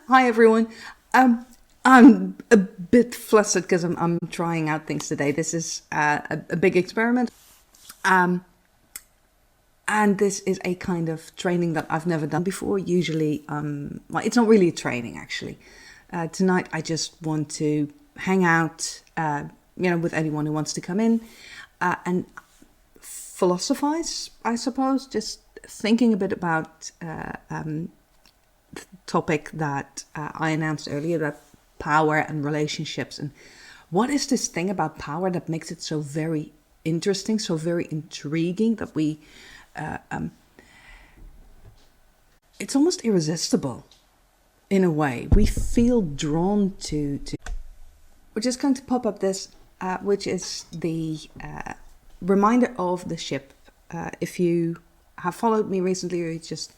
Hi everyone. I'm a bit flustered because I'm trying out things today. This is a big experiment, and this is a kind of training that I've never done before. Usually, well, it's not really a training actually. Tonight, I just want to hang out, with anyone who wants to come in, and philosophize, I suppose. Just thinking a bit about the topic that I announced earlier, that power and relationships, and what is this thing about power that makes it so very interesting, so very intriguing, that we it's almost irresistible in a way. We feel drawn to we're just going to pop up this which is the reminder of the ship. If you have followed me recently, or you just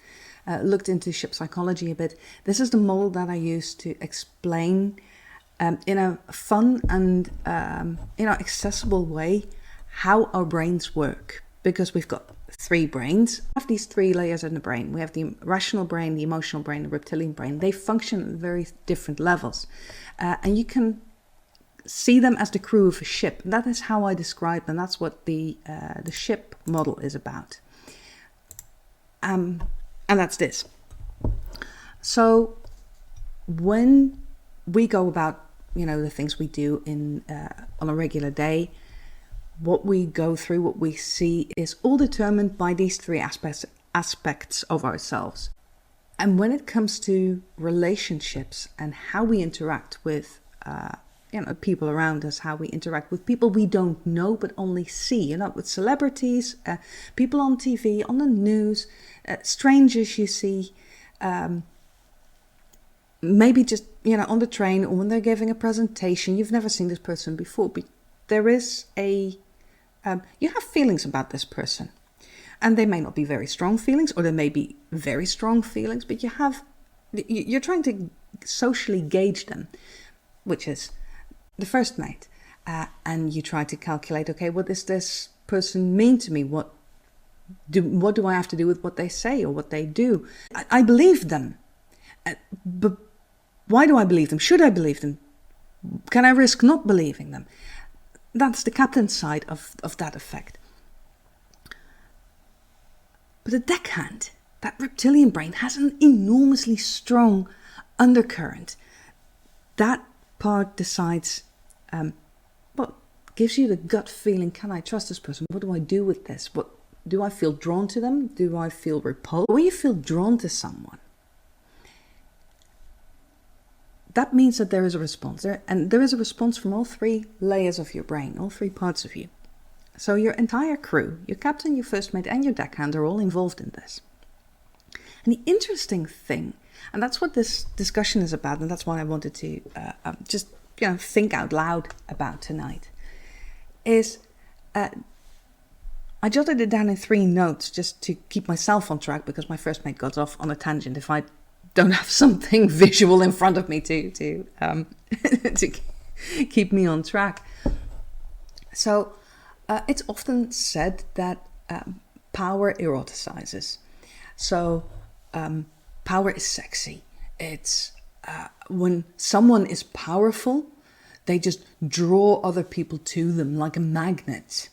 looked into ship psychology a bit, this is the model that I use to explain in a fun and accessible way how our brains work. Because we've got three brains. We have these three layers in the brain. We have the rational brain, the emotional brain, the reptilian brain. They function at very different levels, and you can see them as the crew of a ship. And that is how I describe them. That's what the ship model is about. And that's this. So when we go about, the things we do in on a regular day, what we go through, what we see, is all determined by these three aspects of ourselves. And when it comes to relationships and how we interact with people around us, how we interact with people we don't know but only see, with celebrities, people on TV, on the news, strangers you see, maybe just on the train, or when they're giving a presentation, you've never seen this person before, but there is you have feelings about this person, and they may not be very strong feelings, or they may be very strong feelings, but you're trying to socially gauge them, which is the first mate, and you try to calculate, okay, what does this person mean to me? What do I have to do with what they say or what they do? I believe them, but why do I believe them? Should I believe them? Can I risk not believing them? That's the captain's side of that effect. But the deckhand, that reptilian brain, has an enormously strong undercurrent. That part decides, what gives you the gut feeling, can I trust this person? What do I do with this? What do I feel drawn to them? Do I feel repulsed? When you feel drawn to someone, that means that there is a response there, and there is a response from all three layers of your brain, all three parts of you. So your entire crew, your captain, your first mate, and your deckhand are all involved in this. And the interesting thing, and that's what this discussion is about, and that's what I wanted to just think out loud about tonight, is I jotted it down in 3 notes just to keep myself on track, because my first mate got off on a tangent if I don't have something visual in front of me to to keep me on track. So it's often said that power eroticizes. So power is sexy. It's when someone is powerful, they just draw other people to them like a magnet.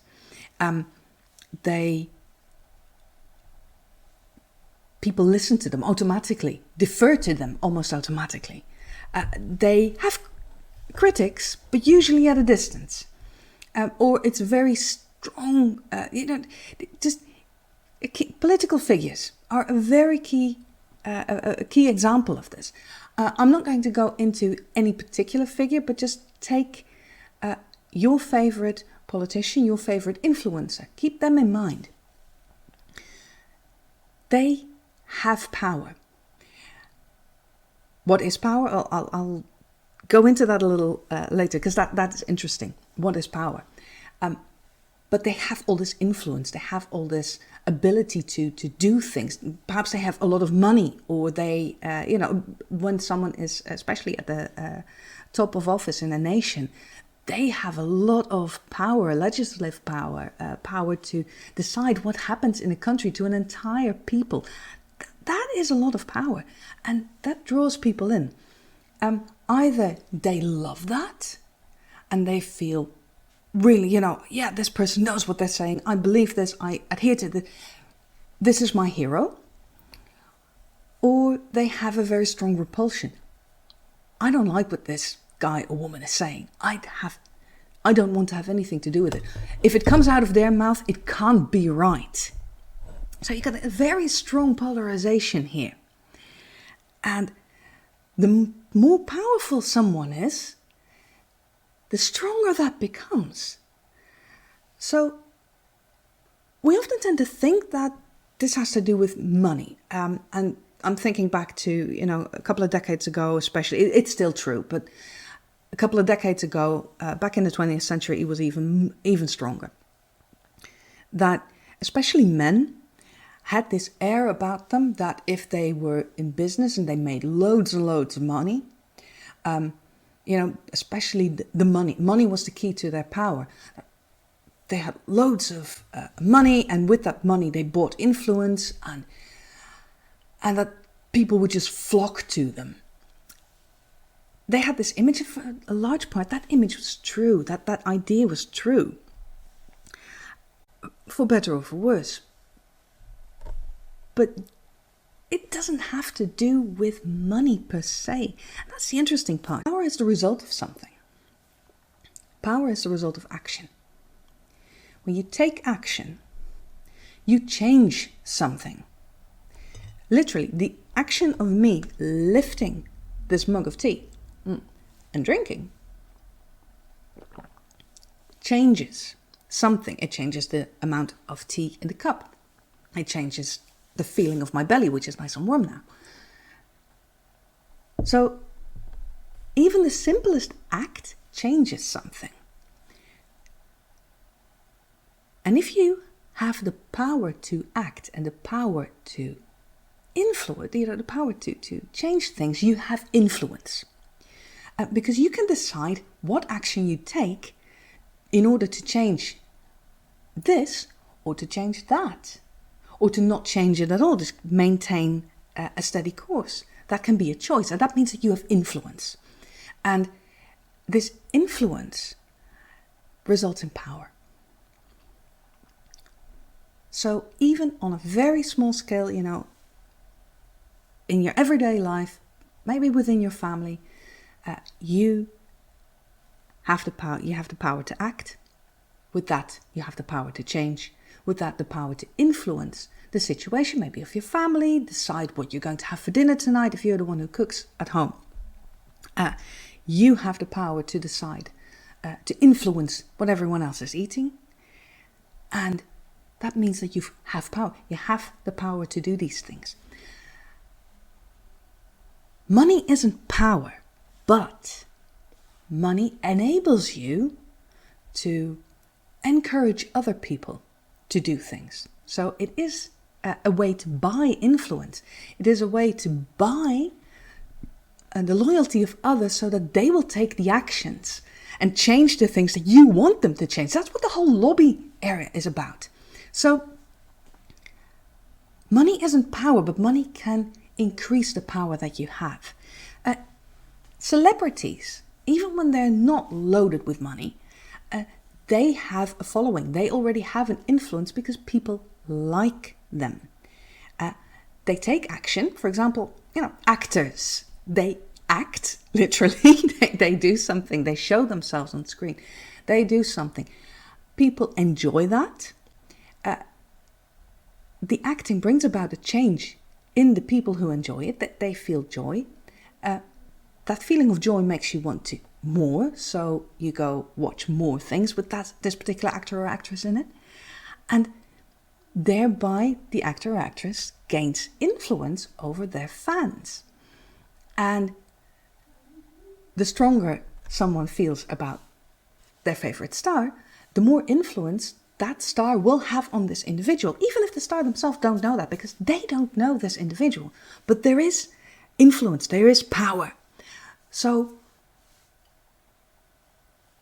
People listen to them automatically, defer to them almost automatically. They have critics, but usually at a distance. Or it's very strong, political figures are a very key example of this. I'm not going to go into any particular figure, but just take your favorite politician, your favorite influencer. Keep them in mind. They have power. What is power? I'll go into that a little later, because that is interesting. What is power? But they have all this influence. They have all this ability to do things. Perhaps they have a lot of money, or they, when someone is, especially at the top of office in a nation, they have a lot of power, legislative power, power to decide what happens in a country to an entire people. That is a lot of power, and that draws people in. Either they love that and they feel really, yeah, this person knows what they're saying. I believe this. I adhere to this. This is my hero. Or they have a very strong repulsion. I don't like what this guy or woman is saying. I don't want to have anything to do with it. If it comes out of their mouth, it can't be right. So you got a very strong polarization here. And the more powerful someone is, the stronger that becomes. So we often tend to think that this has to do with money. And I'm thinking back to, a couple of decades ago, especially, it's still true, but a couple of decades ago, back in the 20th century, it was even stronger. That especially men had this air about them that if they were in business and they made loads and loads of money, especially the money was the key to their power. They had loads of money, and with that money they bought influence, and that people would just flock to them. They had this image, for a large part, that image was true, that idea was true. For better or for worse. But it doesn't have to do with money per se. That's the interesting part. Power is the result of something. Power is the result of action. When you take action, you change something. Literally, the action of me lifting this mug of tea and drinking changes something. It changes the amount of tea in the cup. It changes the feeling of my belly, which is nice and warm now. So even the simplest act changes something. And if you have the power to act and the power to influence, the power to change things, you have influence. Because you can decide what action you take in order to change this or to change that, or to not change it at all, just maintain a steady course. That can be a choice, and that means that you have influence. And this influence results in power. So even on a very small scale, in your everyday life, maybe within your family, you have the power. You have the power to act. With that, you have the power to change. With that, the power to influence the situation, maybe of your family, decide what you're going to have for dinner tonight if you're the one who cooks at home. You have the power to decide, to influence what everyone else is eating. And that means that you have power. You have the power to do these things. Money isn't power, but money enables you to encourage other people to do things. So it is a way to buy influence. It is a way to buy the loyalty of others so that they will take the actions and change the things that you want them to change. That's what the whole lobby area is about. So money isn't power, but money can increase the power that you have. Celebrities, even when they're not loaded with money, they have a following. They already have an influence because people like them. They take action. For example, actors, they act, literally. they do something. They show themselves on screen. They do something. People enjoy that. The acting brings about a change in the people who enjoy it, that they feel joy. That feeling of joy makes you want to more, so you go watch more things with this particular actor or actress in it. And thereby the actor or actress gains influence over their fans. And the stronger someone feels about their favorite star, the more influence that star will have on this individual, even if the star themselves don't know that, because they don't know this individual. But there is influence, there is power. So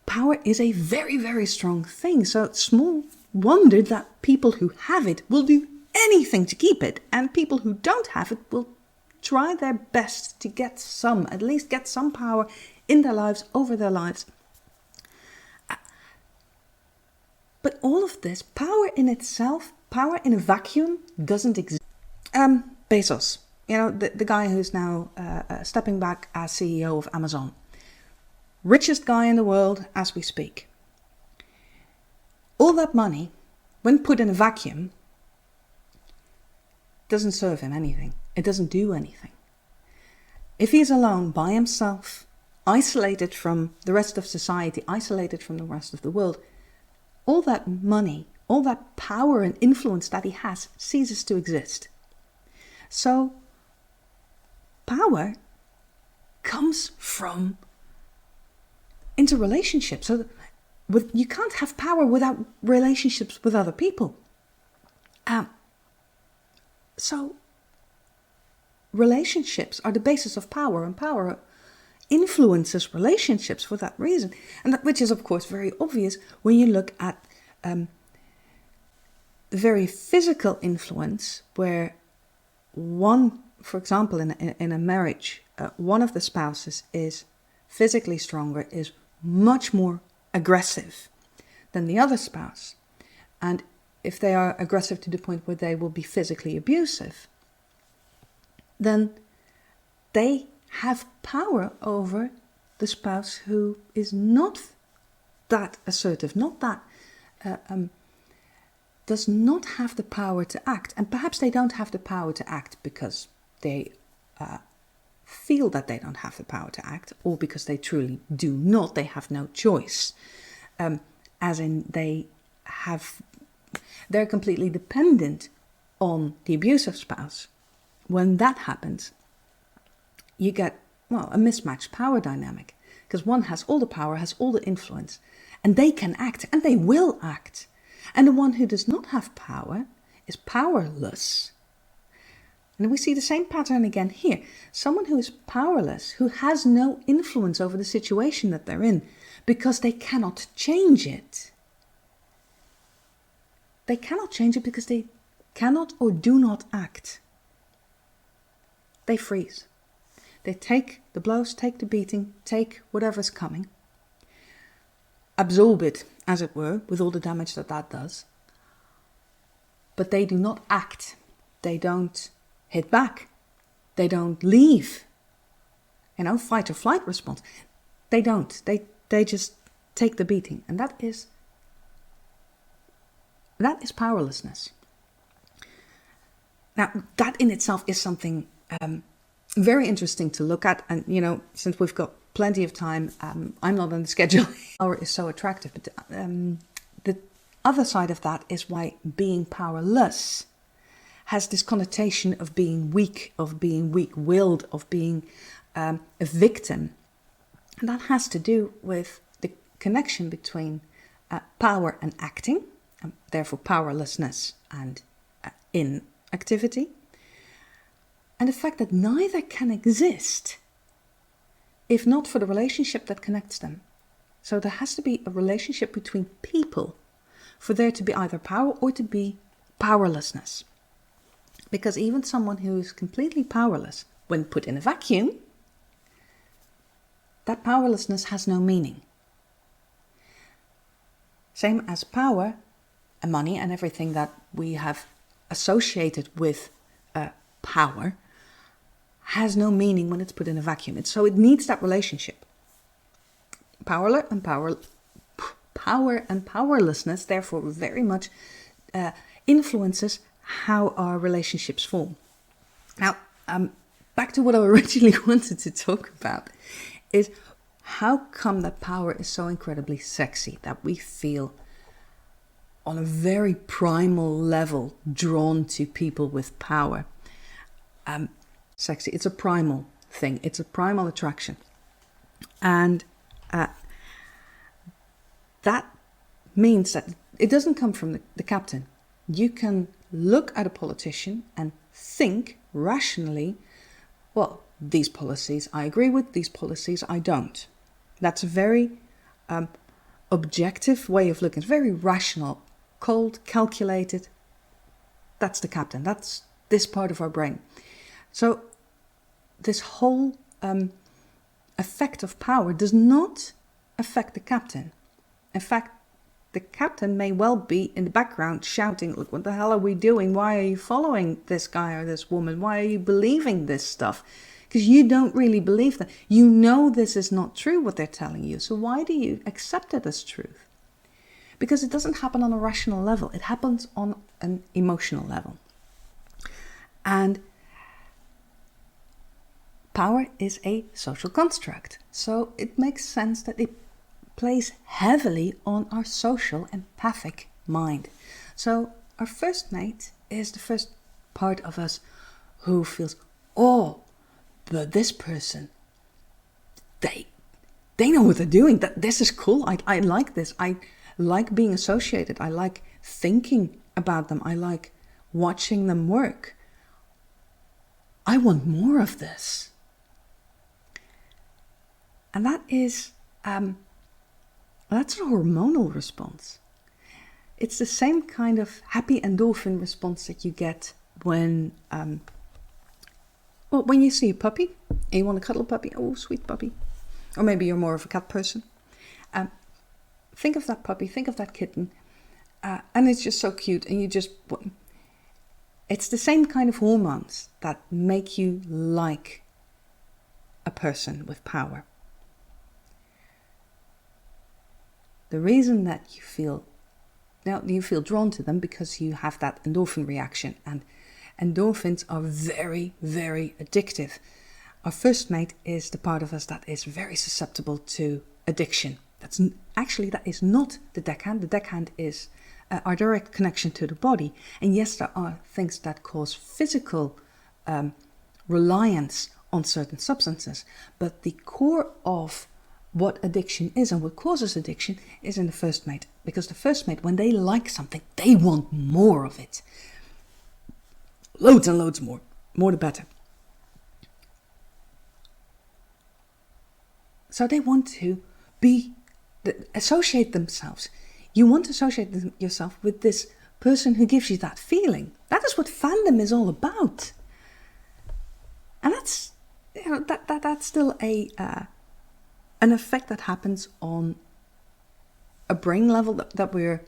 power is a very, very strong thing. So it's small wonder that people who have it will do anything to keep it, and people who don't have it will try their best to get some, at least get some power in their lives, over their lives. But all of this, power in itself, power in a vacuum, doesn't exist. Bezos, the guy who's now stepping back as CEO of Amazon. Richest guy in the world as we speak. All that money, when put in a vacuum, doesn't serve him anything. It doesn't do anything. If he's alone by himself, isolated from the rest of society, isolated from the rest of the world, all that money, all that power and influence that he has ceases to exist. So, power comes from interrelationships. So, you can't have power without relationships with other people. So, relationships are the basis of power, and power influences relationships for that reason. And that, which is, of course, very obvious when you look at the very physical influence, where one, for example, in a marriage, one of the spouses is physically stronger, is much more aggressive than the other spouse. And if they are aggressive to the point where they will be physically abusive, then they have power over the spouse who is not that assertive, not that does not have the power to act. And perhaps they don't have the power to act because they feel that they don't have the power to act, or because they truly do not, they have no choice. As in they're completely dependent on the abusive spouse. When that happens, you get, a mismatched power dynamic, because one has all the power, has all the influence, and they can act, and they will act. And the one who does not have power is powerless. And we see the same pattern again here. Someone who is powerless, who has no influence over the situation that they're in, because they cannot change it. They cannot change it because they cannot or do not act. They freeze. They take the blows, take the beating, take whatever's coming, absorb it, as it were, with all the damage that does. But they do not act. They don't hit back. They don't leave. Fight or flight response. They don't. They just take the beating. And that is powerlessness. Now, that in itself is something very interesting to look at. And, since we've got plenty of time, I'm not on the schedule. Power is so attractive. But the other side of that is why being powerless has this connotation of being weak, of being weak-willed, of being a victim. And that has to do with the connection between power and acting, and therefore powerlessness and inactivity. And the fact that neither can exist if not for the relationship that connects them. So there has to be a relationship between people for there to be either power or to be powerlessness. Because even someone who is completely powerless, when put in a vacuum, that powerlessness has no meaning. Same as power and money and everything that we have associated with power has no meaning when it's put in a vacuum. So it needs that relationship. Power and powerlessness, therefore, very much influences how our relationships form. Now, back to what I originally wanted to talk about is how come that power is so incredibly sexy, that we feel on a very primal level drawn to people with power. Sexy, it's a primal thing, it's a primal attraction. And that means that it doesn't come from the captain. You can look at a politician and think rationally, well, these policies I agree with, these policies I don't. That's a very objective way of looking. It's very rational, cold, calculated. That's the captain. That's this part of our brain. So this whole effect of power does not affect the captain. In fact, the captain may well be in the background shouting, look, what the hell are we doing? Why are you following this guy or this woman? Why are you believing this stuff? Because you don't really believe that. You know this is not true, what they're telling you. So why do you accept it as truth? Because it doesn't happen on a rational level. It happens on an emotional level. And power is a social construct. So it makes sense that it plays heavily on our social empathic mind. So our first mate is the first part of us who feels, oh, but this person, they know what they're doing. That this is cool. I like this. I like being associated. I like thinking about them. I like watching them work. I want more of this. And that is that's a hormonal response. It's the same kind of happy endorphin response that you get when when you see a puppy and you want to cuddle a puppy. Oh, sweet puppy. Or maybe you're more of a cat person. Think of that puppy, think of that kitten, and it's just so cute, and you just... It's the same kind of hormones that make you like a person with power. The reason that you feel drawn to them because you have that endorphin reaction, and endorphins are very, very addictive. Our first mate is the part of us that is very susceptible to addiction. That is not the deckhand. The deckhand is our direct connection to the body. And yes, there are things that cause physical reliance on certain substances, but the core of what addiction is and what causes addiction is in the first mate. Because the first mate, when they like something, they want more of it. Loads and loads more. More the better. So they want to associate themselves. You want to associate yourself with this person who gives you that feeling. That is what fandom is all about. And that's that's still an effect that happens on a brain level that we're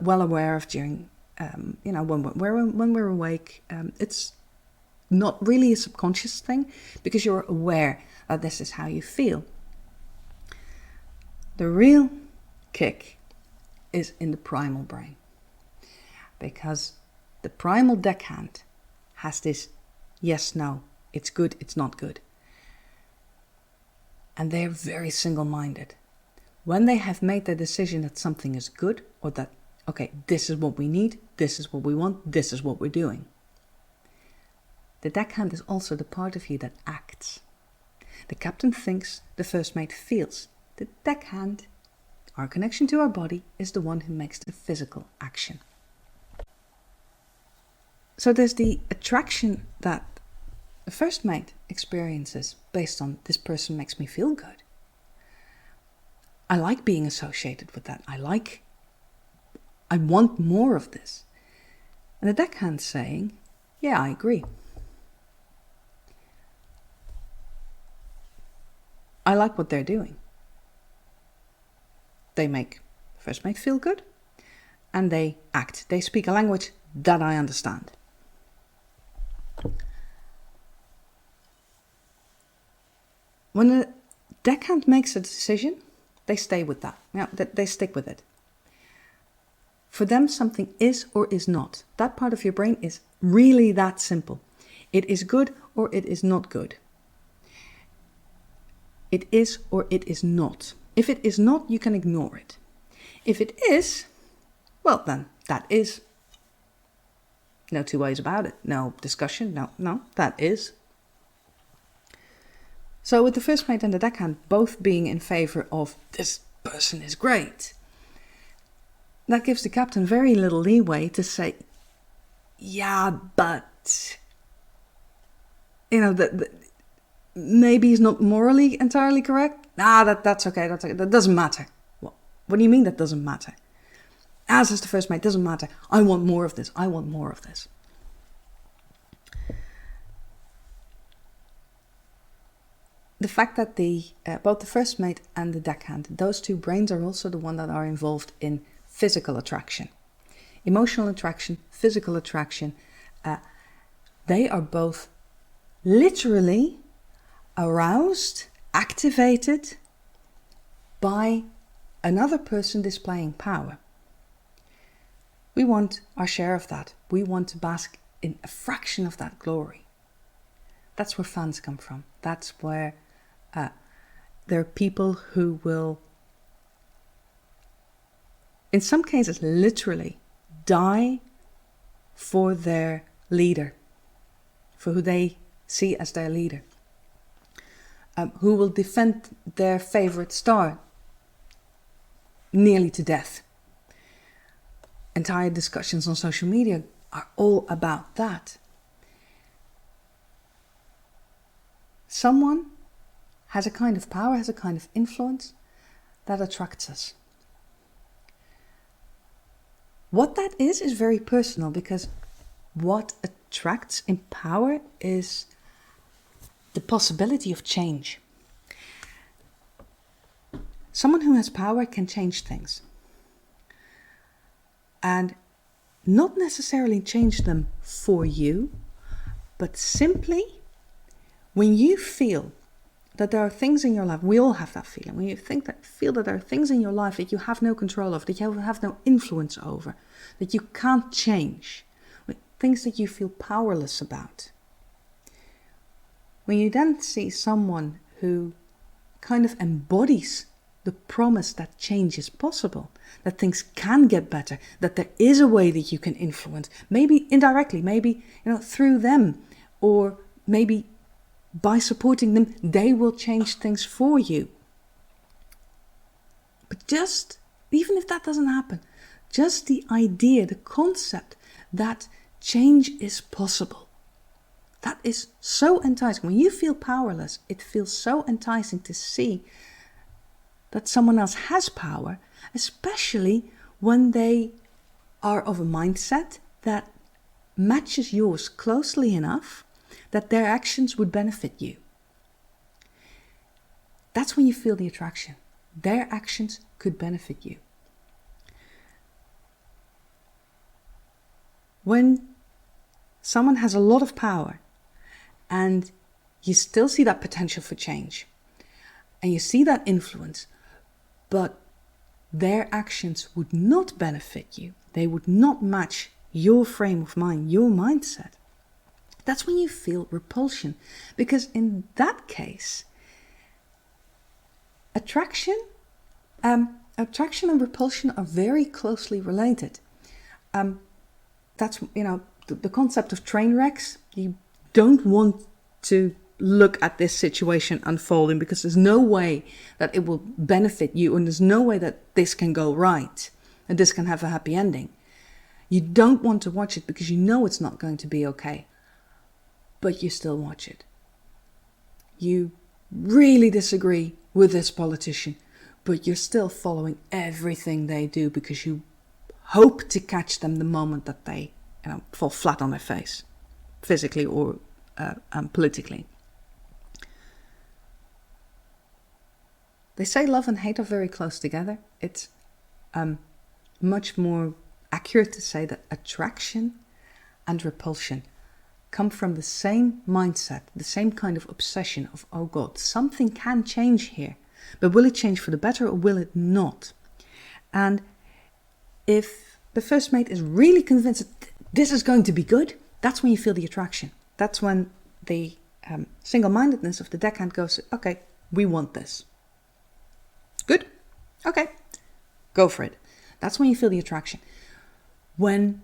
well aware of during when we're awake. It's not really a subconscious thing because you're aware that this is how you feel. The real kick is in the primal brain, because the primal deckhand has this yes, no, it's good, it's not good. And they're very single-minded. When they have made their decision that something is good, or that, okay, this is what we need, this is what we want, this is what we're doing. The deckhand is also the part of you that acts. The captain thinks, the first mate feels. The deckhand, our connection to our body, is the one who makes the physical action. So there's the attraction that the first mate experiences based on this person makes me feel good. I like being associated with that. I want more of this. And the deckhand's saying, yeah, I agree. I like what they're doing. They make first mate feel good, and they act. They speak a language that I understand. When a deckhand makes a decision, they stay with that. They stick with it. For them, something is or is not. That part of your brain is really that simple. It is good or it is not good. It is or it is not. If it is not, you can ignore it. If it is, well then, that is. No two ways about it. No discussion. No, that is. So with the first mate and the deckhand both being in favor of this person is great, that gives the captain very little leeway to say, yeah, but, maybe he's not morally entirely correct. That's okay. That doesn't matter. What do you mean that doesn't matter? As is the first mate, doesn't matter. I want more of this. I want more of this. the fact that both the first mate and the deckhand, those two brains are also the one that are involved in physical attraction. Emotional attraction, physical attraction, they are both literally aroused, activated by another person displaying power. We want our share of that. We want to bask in a fraction of that glory. That's where fans come from. That's where there are people who will, in some cases, literally die for their leader, for who they see as their leader, who will defend their favorite star nearly to death. Entire discussions on social media are all about that. Someone has a kind of power, has a kind of influence that attracts us. What that is very personal, because what attracts in power is the possibility of change. Someone who has power can change things. And not necessarily change them for you, but simply when you feel that there are things in your life, we all have that feeling, when you feel that there are things in your life that you have no control over, that you have no influence over, that you can't change, things that you feel powerless about. When you then see someone who kind of embodies the promise that change is possible, that things can get better, that there is a way that you can influence, maybe indirectly, maybe through them, or maybe by supporting them, they will change things for you. But just, even if that doesn't happen, just the idea, the concept that change is possible, that is so enticing. When you feel powerless, it feels so enticing to see that someone else has power, especially when they are of a mindset that matches yours closely enough that their actions would benefit you. That's when you feel the attraction. Their actions could benefit you. When someone has a lot of power and you still see that potential for change and you see that influence, but their actions would not benefit you, they would not match your frame of mind, your mindset, that's when you feel repulsion. Because in that case, attraction and repulsion are very closely related. That's, the concept of train wrecks. You don't want to look at this situation unfolding because there's no way that it will benefit you, and there's no way that this can go right and this can have a happy ending. You don't want to watch it because you know it's not going to be okay, but you still watch it. You really disagree with this politician, but you're still following everything they do because you hope to catch them the moment that they fall flat on their face, physically or politically. They say love and hate are very close together. It's much more accurate to say that attraction and repulsion come from the same mindset, the same kind of obsession of, oh God, something can change here, but will it change for the better or will it not? And if the first mate is really convinced that this is going to be good, that's when you feel the attraction. That's when the single-mindedness of the deckhand goes, okay, we want this. Good? Okay, go for it. That's when you feel the attraction. When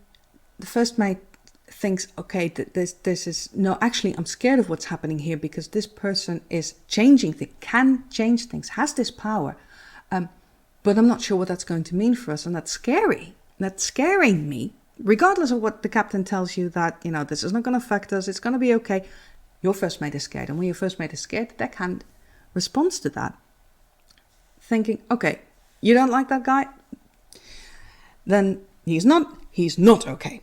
the first mate thinks, okay, this is, no, actually, I'm scared of what's happening here because this person is changing things, can change things, has this power, but I'm not sure what that's going to mean for us, and that's scary. That's scaring me, regardless of what the captain tells you that, this is not going to affect us, it's going to be okay. Your first mate is scared, and when your first mate is scared, the deckhand responds to that, thinking, okay, you don't like that guy? Then he's not okay.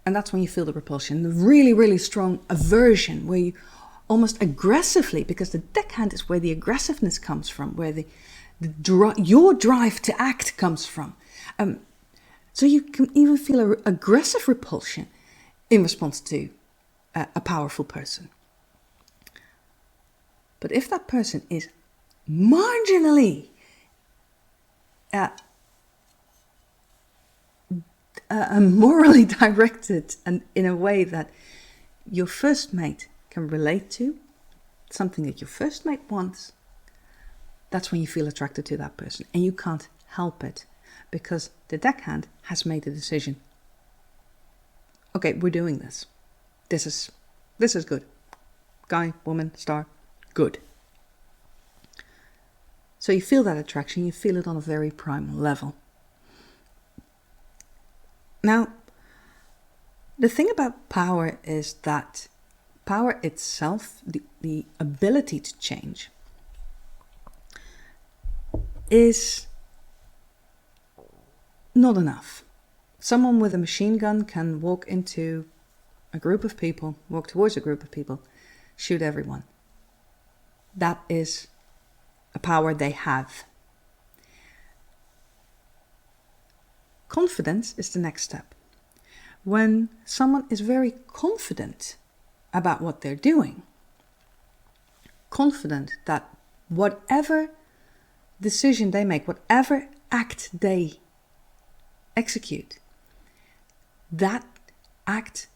And that's when you feel the repulsion, the really, really strong aversion where you, almost aggressively, because the deckhand is where the aggressiveness comes from, where your drive to act comes from. So you can even feel an aggressive repulsion in response to a powerful person. But if that person is marginally morally directed and in a way that your first mate can relate to, something that your first mate wants, that's when you feel attracted to that person. And you can't help it, because the deckhand has made the decision. Okay, we're doing this. This is good. Guy, woman, star, good. So you feel that attraction, you feel it on a very primal level. Now, the thing about power is that power itself, the ability to change, is not enough. Someone with a machine gun can walk into a group of people, walk towards a group of people, shoot everyone. That is a power they have. Confidence is the next step. When someone is very confident about what they're doing, confident that whatever decision they make, whatever act they execute, that act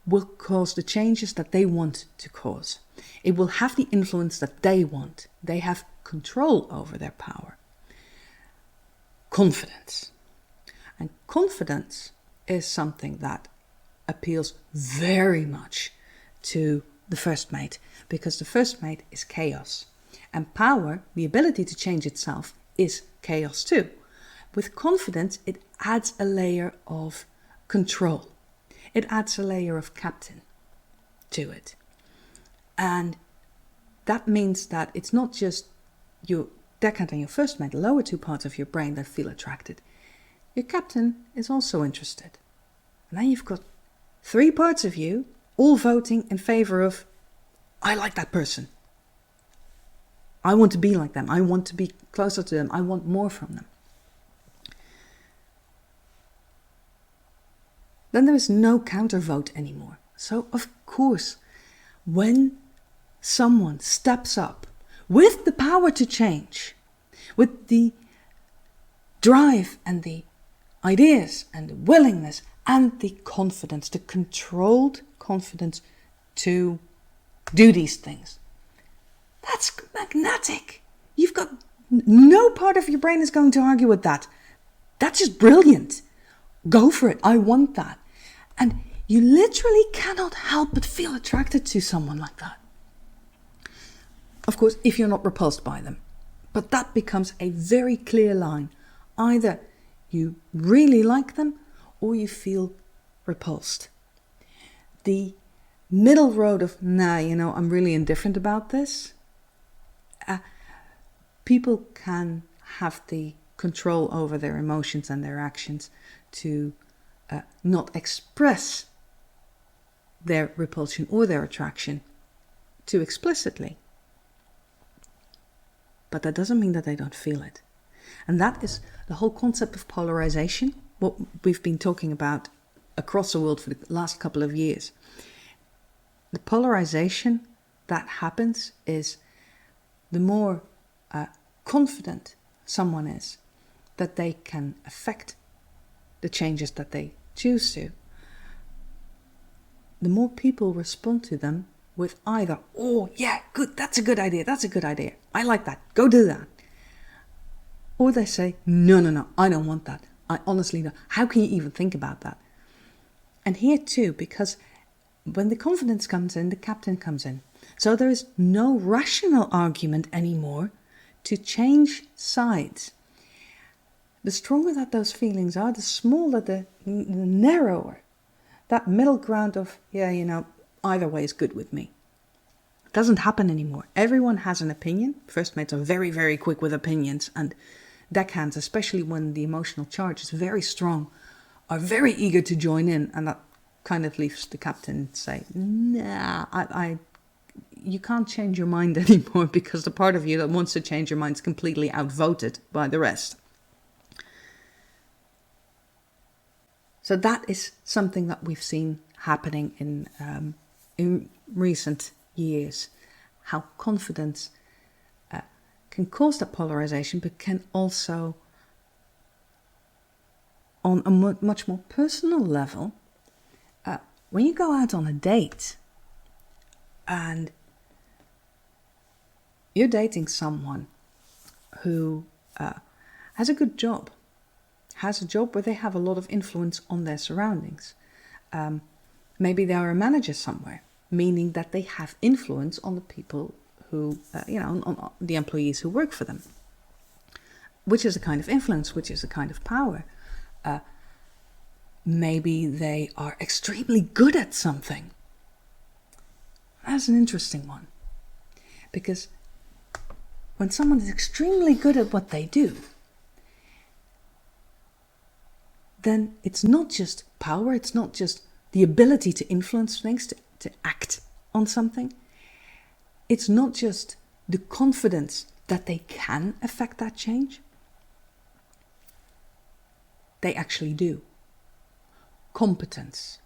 will cause the changes that they want to cause. It will have the influence that they want. They have control over their power. Confidence. And confidence is something that appeals very much to the first mate, because the first mate is chaos. And power, the ability to change itself, is chaos too. With confidence, it adds a layer of control. It adds a layer of captain to it. And that means that it's not just your deckhand and your first mate, the lower two parts of your brain, that feel attracted. Your captain is also interested. And then you've got three parts of you all voting in favor of, I like that person. I want to be like them. I want to be closer to them. I want more from them. Then there is no counter vote anymore. So of course, when someone steps up with the power to change, with the drive and the ideas and the willingness and the confidence, the controlled confidence to do these things, that's magnetic. You've got no part of your brain is going to argue with that. That's just brilliant. Go for it. I want that. And you literally cannot help but feel attracted to someone like that. Of course, if you're not repulsed by them. But that becomes a very clear line. Either you really like them or you feel repulsed. The middle road of, I'm really indifferent about this. People can have the control over their emotions and their actions to not express their repulsion or their attraction too explicitly. But that doesn't mean that they don't feel it. And that is the whole concept of polarization, what we've been talking about across the world for the last couple of years. The polarization that happens is the more confident someone is that they can affect the changes that they choose to, the more people respond to them with either, oh yeah, good, that's a good idea, I like that, go do that. Or they say, no, I don't want that. I honestly don't. How can you even think about that? And here too, because when the confidence comes in, the captain comes in. So there is no rational argument anymore to change sides. The stronger that those feelings are, the smaller, the narrower that middle ground of, either way is good with me. It doesn't happen anymore. Everyone has an opinion. First mates are very, very quick with opinions, and deckhands, especially when the emotional charge is very strong, are very eager to join in, and that kind of leaves the captain say, nah, I you can't change your mind anymore because the part of you that wants to change your mind is completely outvoted by the rest. So that is something that we've seen happening in recent years. How confidence can cause that polarization, but can also, on a much more personal level, when you go out on a date and you're dating someone who has a good job, has a job where they have a lot of influence on their surroundings. Maybe they are a manager somewhere, meaning that they have influence on the people who, on the employees who work for them, which is a kind of influence, which is a kind of power. Maybe they are extremely good at something. That's an interesting one, because when someone is extremely good at what they do, then it's not just power, it's not just the ability to influence things, to act on something. It's not just the confidence that they can affect that change. They actually do. Competence.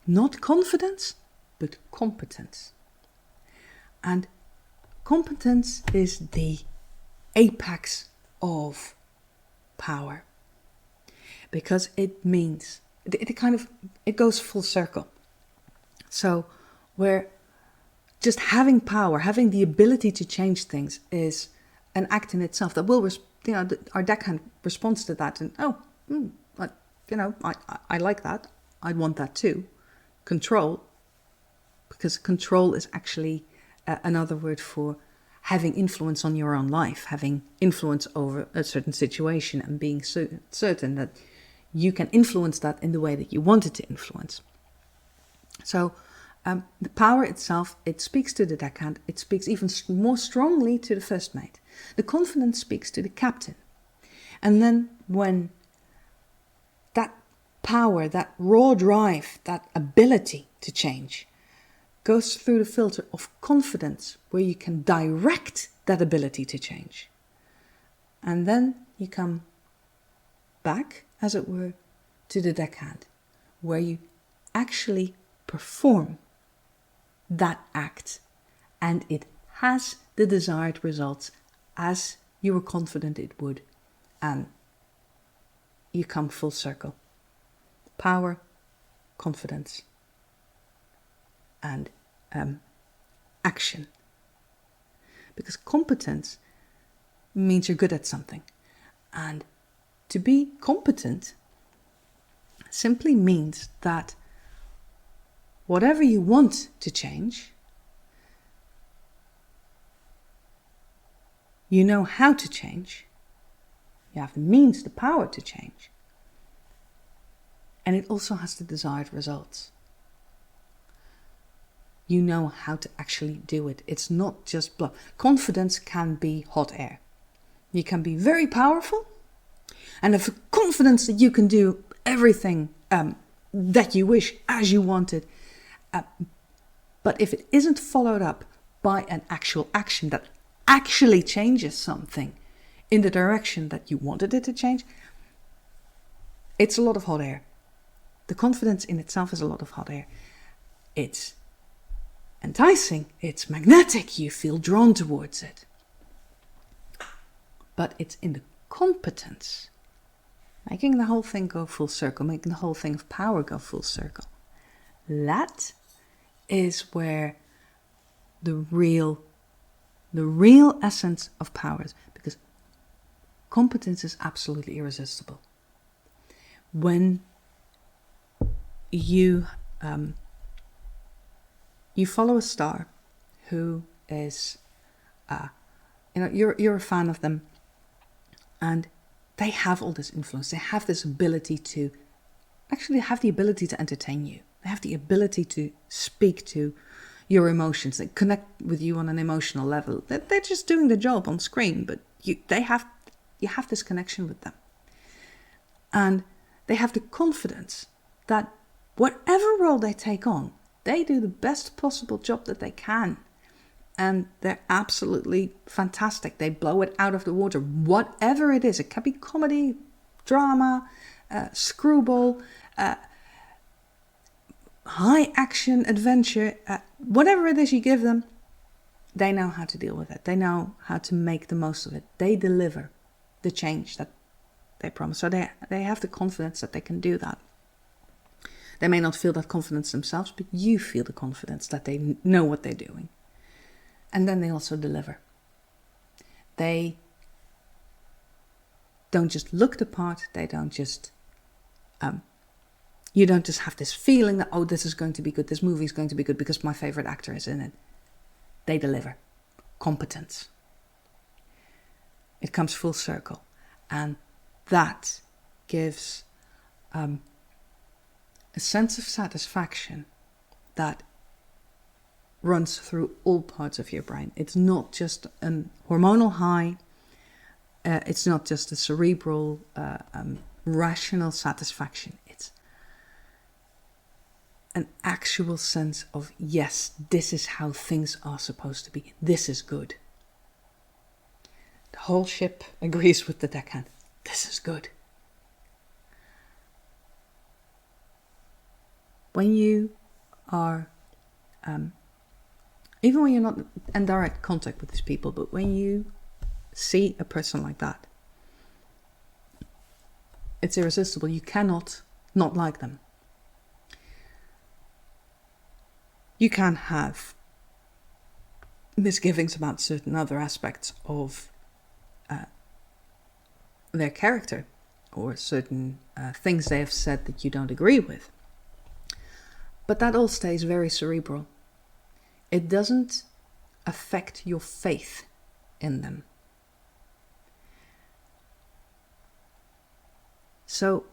Not confidence, but competence. And competence is the apex of power. Because it means, it goes full circle. So where just having power, having the ability to change things is an act in itself that will, our deckhand responds to that and, I like that. I'd want that too. Control, because control is actually another word for having influence on your own life, having influence over a certain situation and being certain that you can influence that in the way that you want it to influence. So the power itself, it speaks to the deckhand. It speaks even more strongly to the first mate. The confidence speaks to the captain. And then when that power, that raw drive, that ability to change goes through the filter of confidence, where you can direct that ability to change. And then you come back, as it were, to the deckhand, where you actually perform that act and it has the desired results as you were confident it would, and you come full circle. Power, confidence, and action. Because competence means you're good at something, and to be competent simply means that whatever you want to change, you know how to change, you have the means, the power to change, and it also has the desired results. You know how to actually do it. It's not just bluff. Confidence can be hot air. You can be very powerful and have confidence that you can do everything that you wish as you want it. But if it isn't followed up by an actual action that actually changes something in the direction that you wanted it to change, it's a lot of hot air. The confidence in itself is a lot of hot air. It's enticing, it's magnetic, you feel drawn towards it. But it's in the competence, making the whole thing go full circle, making the whole thing of power go full circle. That is where the real essence of power is, because competence is absolutely irresistible. When you follow a star who is, you're a fan of them, and they have all this influence. They have this ability to actually have the ability to entertain you. They have the ability to speak to your emotions. They connect with you on an emotional level. They're just doing the job on screen, but you have this connection with them. And they have the confidence that whatever role they take on, they do the best possible job that they can. and they're absolutely fantastic. They blow it out of the water. Whatever it is, it can be comedy, drama, screwball, high action adventure, whatever it is you give them, they know how to deal with it. They know how to make the most of it. They deliver the change that they promise. So they have the confidence that they can do that. They may not feel that confidence themselves, but you feel the confidence that they know what they're doing. And then they also deliver. They don't just look the part. They don't just... you don't just have this feeling that, oh, this is going to be good. This movie is going to be good because my favorite actor is in it. They deliver. Competence. It comes full circle. And that gives a sense of satisfaction that runs through all parts of your brain. It's not just a hormonal high. It's not just a cerebral, rational satisfaction. It's an actual sense of, yes, this is how things are supposed to be. This is good. The whole ship agrees with the deckhand. This is good. When you are, even when you're not in direct contact with these people, but when you see a person like that, it's irresistible. You cannot not like them. You can have misgivings about certain other aspects of their character, or certain things they have said that you don't agree with. But that all stays very cerebral. It doesn't affect your faith in them. So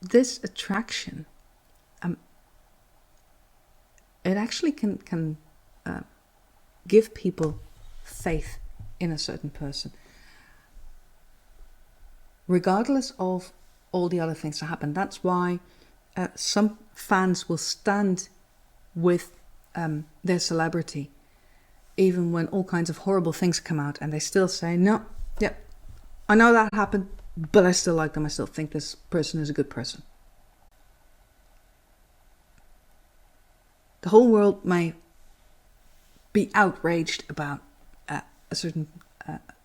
this attraction, it actually can give people faith in a certain person, regardless of all the other things that happen. That's why some fans will stand with their celebrity, even when all kinds of horrible things come out, and they still say, no, yeah, I know that happened, but I still like them. I still think this person is a good person. The whole world may be outraged about a certain,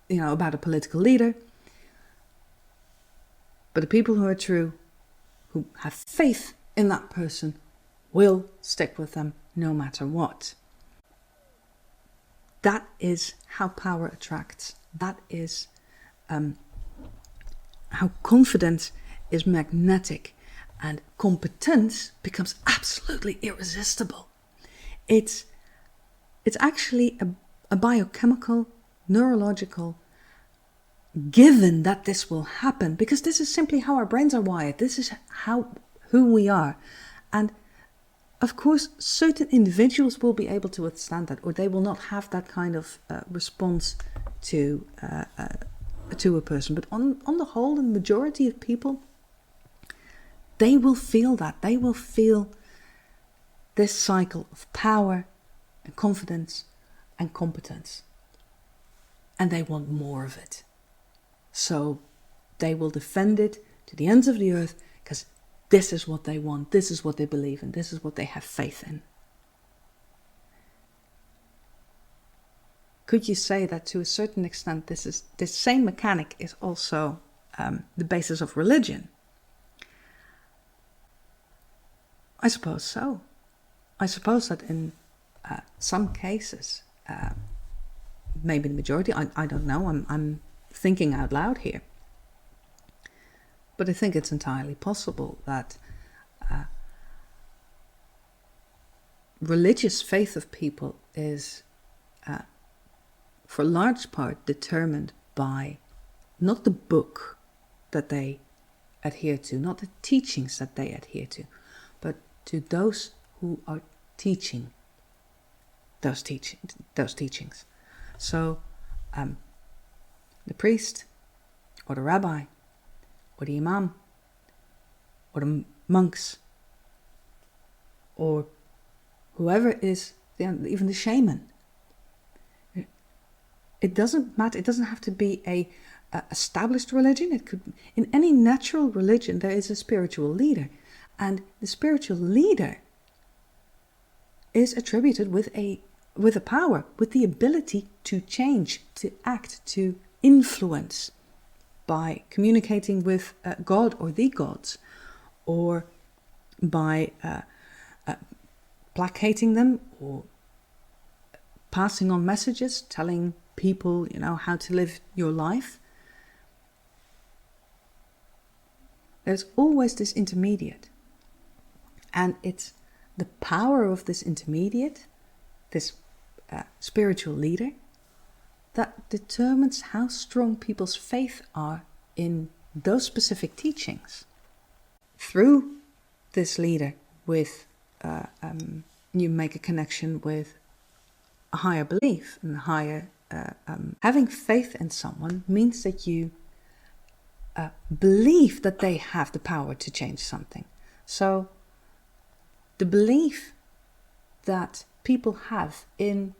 about a political leader, but the people who are true, who have faith in that person, will stick with them no matter what. That is how power attracts. That is how confidence is magnetic, and competence becomes absolutely irresistible. It's actually a biochemical, neurological given that this will happen, because this is simply how our brains are wired. This is who we are. And of course, certain individuals will be able to withstand that, or they will not have that kind of response to a person. But on the whole, the majority of people, they will feel that. They will feel this cycle of power and confidence and competence. And they want more of it. So they will defend it to the ends of the earth, because this is what they want, this is what they believe in, this is what they have faith in. Could you say that to a certain extent this same mechanic is also the basis of religion? I suppose so. I suppose that in some cases, maybe the majority, I don't know, I'm thinking out loud here. But I think it's entirely possible that religious faith of people is, for a large part, determined by not the book that they adhere to, not the teachings that they adhere to, but to those who are teaching those teachings. So the priest, or the rabbi, or the imam, or the monks, or whoever is, even the shaman, It doesn't matter. It doesn't have to be a established religion. It could, in any natural religion, there is a spiritual leader, and the spiritual leader is attributed with a power, with the ability to change, to act, to influence by communicating with God or the gods, or by placating them, or passing on messages, telling people, how to live your life. There's always this intermediate. And it's the power of this intermediate, this spiritual leader, that determines how strong people's faith are in those specific teachings. Through this leader, you make a connection with a higher belief and higher. Having faith in someone means that you believe that they have the power to change something. So the belief that people have in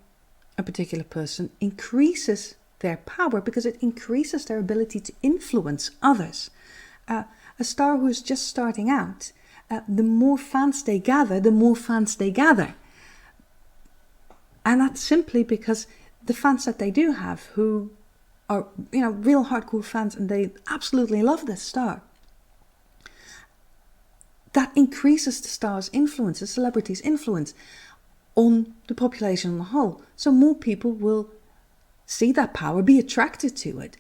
a particular person increases their power, because it increases their ability to influence others. A star who's just starting out, the more fans they gather, And that's simply because the fans that they do have, who are, real hardcore fans, and they absolutely love this star, that increases the star's influence, the celebrity's influence on the population on the whole. So more people will see that power, be attracted to it,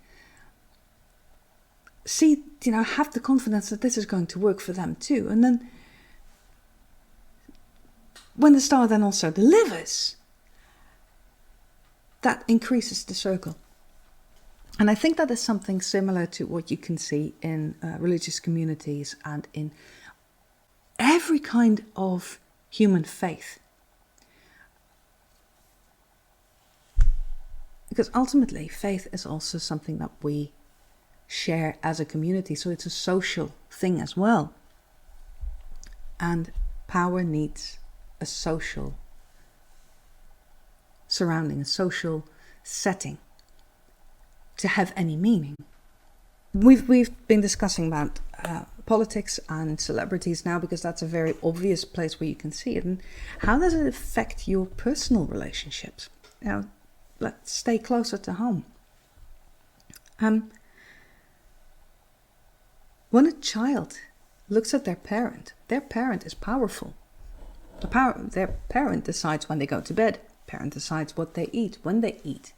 see, have the confidence that this is going to work for them too. And then when the star then also delivers, that increases the circle. And I think that is something similar to what you can see in religious communities and in every kind of human faith. Because ultimately, faith is also something that we share as a community, so it's a social thing as well. And power needs a social surrounding, a social setting to have any meaning. We've been discussing about politics and celebrities now, because that's a very obvious place where you can see it. And how does it affect your personal relationships? Let's stay closer to home. When a child looks at their parent is powerful. Their parent decides when they go to bed. Parent decides what they eat, when they eat.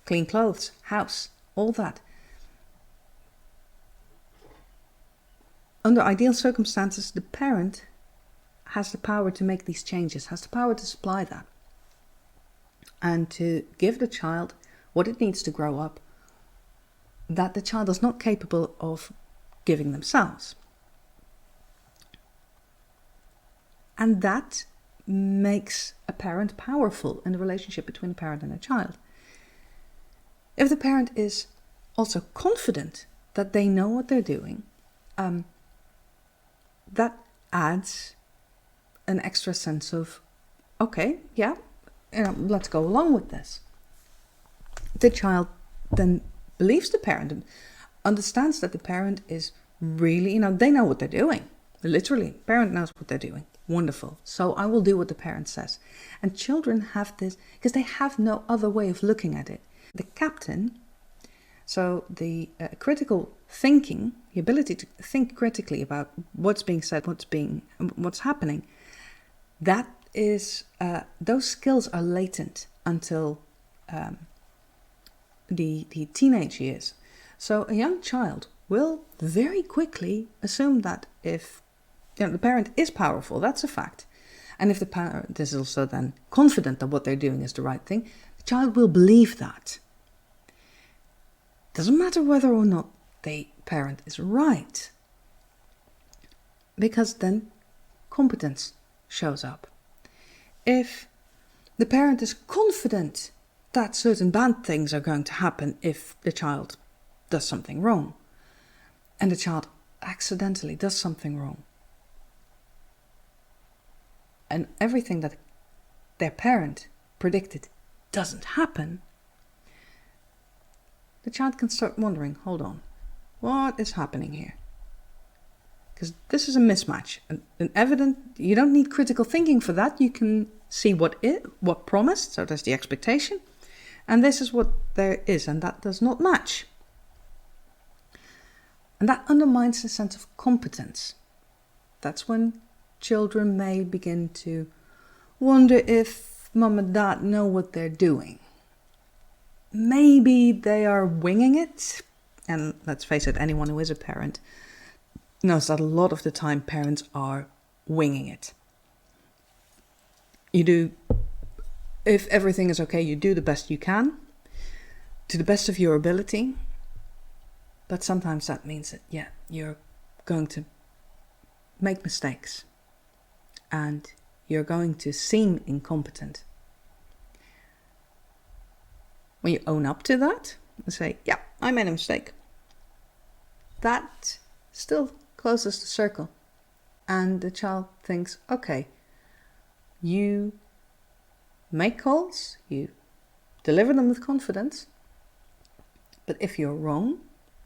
Clean clothes, house, all that. Under ideal circumstances, the parent has the power to make these changes, has the power to supply that, and to give the child what it needs to grow up, that the child is not capable of giving themselves. And that makes a parent powerful in the relationship between a parent and a child. If the parent is also confident that they know what they're doing, that adds an extra sense of, okay, yeah, let's go along with this. The child then believes the parent and understands that the parent is really, they know what they're doing. Literally, parent knows what they're doing. Wonderful. So I will do what the parent says. And children have this, because they have no other way of looking at it. The captain, so the critical thinking, the ability to think critically about what's being said, what's happening, that is, those skills are latent until the teenage years. So a young child will very quickly assume that if the parent is powerful, that's a fact. And if the parent is also then confident that what they're doing is the right thing, the child will believe that. Doesn't matter whether or not the parent is right, because then competence shows up. If the parent is confident that certain bad things are going to happen if the child does something wrong, and the child accidentally does something wrong, and everything that their parent predicted doesn't happen, the child can start wondering, hold on, what is happening here? Because this is a mismatch. An evident, you don't need critical thinking for that. You can see what promised, so there's the expectation, and this is what there is, and that does not match. And that undermines the sense of competence. That's when children may begin to wonder if mom and dad know what they're doing. Maybe they are winging it. And let's face it, anyone who is a parent knows that a lot of the time parents are winging it. You do, if everything is okay, you do the best you can, to the best of your ability. But sometimes that means that, you're going to make mistakes and you're going to seem incompetent. When you own up to that and say, I made a mistake, that still closes the circle. And the child thinks, okay, you make calls, you deliver them with confidence, but if you're wrong,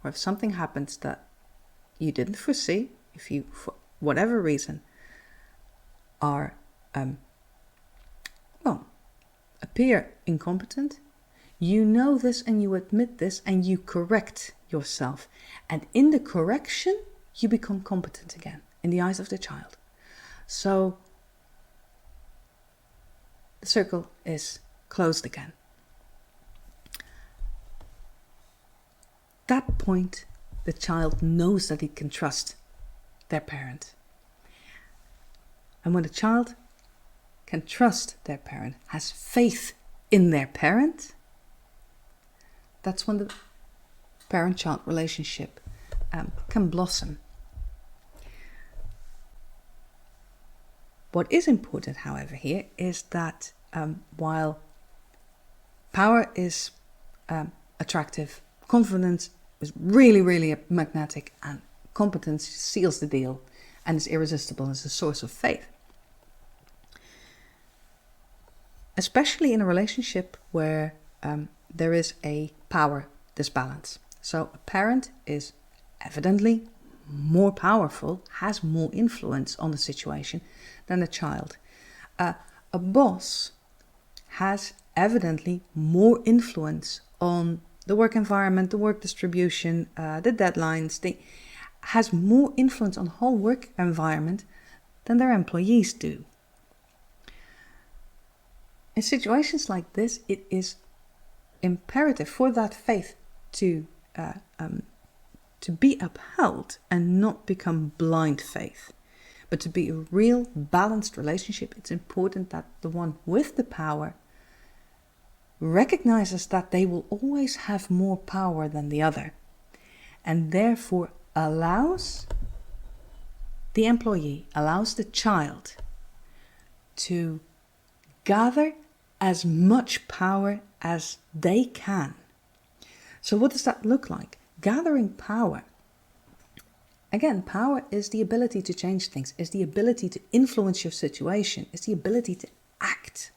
or if something happens that you didn't foresee, if you, for whatever reason, are, appear incompetent, you know this and you admit this and you correct yourself. And in the correction, you become competent again in the eyes of the child. So the circle is closed again. At that point, the child knows that he can trust their parent. And when a child can trust their parent, has faith in their parent, that's when the parent-child relationship can blossom. What is important, however, here is that while power is attractive, confidence is really, really magnetic, and competence seals the deal and is irresistible as a source of faith. Especially in a relationship where there is a power disbalance. So a parent is evidently more powerful, has more influence on the situation than a child. A boss has evidently more influence on the work environment, the work distribution, the deadlines. Has more influence on the whole work environment than their employees do. In situations like this, it is imperative for that faith to be upheld and not become blind faith, but to be a real balanced relationship. It's important that the one with the power recognizes that they will always have more power than the other, and therefore allows the employee, allows the child to gather as much power as they can. So what does that look like? Gathering power. Again, power is the ability to change things, is the ability to influence your situation, is the ability to act.